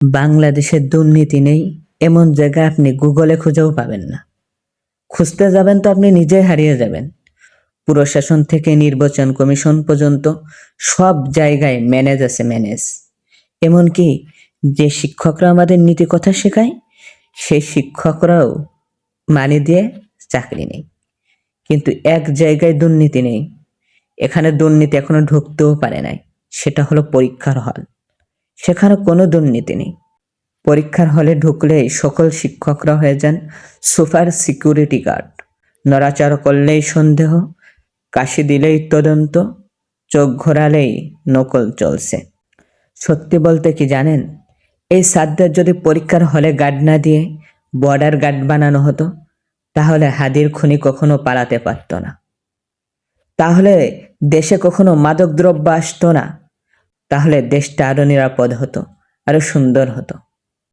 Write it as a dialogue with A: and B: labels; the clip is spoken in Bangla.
A: বাংলাদেশে দুর্নীতি নেই এমন জায়গা আপনি গুগলে খুঁজেও পাবেন না। খুঁজতে যাবেন তো আপনি নিজেই হারিয়ে যাবেন। প্রশাসন থেকে নির্বাচন কমিশন পর্যন্ত সব জায়গায় ম্যানেজ আছে, ম্যানেজ। এমনকি যে শিক্ষকরা আমাদের নীতি কথা শেখায়, সেই শিক্ষকরাও মানি দিয়ে চাকরি নেই। কিন্তু এক জায়গায় দুর্নীতি নেই, এখানে দুর্নীতি এখনো ঢুকতেও পারে নাই, সেটা হলো পরীক্ষার হল। সেখানে কোনো দুর্নীতি নেই। পরীক্ষার হলে ঢুকলেই সকল শিক্ষকরা হয়ে যান সুপার সিকিউরিটি গার্ড। নড়াচড়া করলেই সন্দেহ, কাশি দিলেই তদন্ত, চোখ ঘোরালেই নকল চলছে। সত্যি বলতে কি জানেন, এই স্যারদের যদি পরীক্ষার হলে গার্ড না দিয়ে বর্ডার গার্ড বানানো হতো, তাহলে হাদির খুনি কখনো পালাতে পারত না। তাহলে দেশে কখনো মাদক দ্রব্য আসতো না। তাহলে দেশটা আরো নিরাপদ হতো, আরো সুন্দর হতো।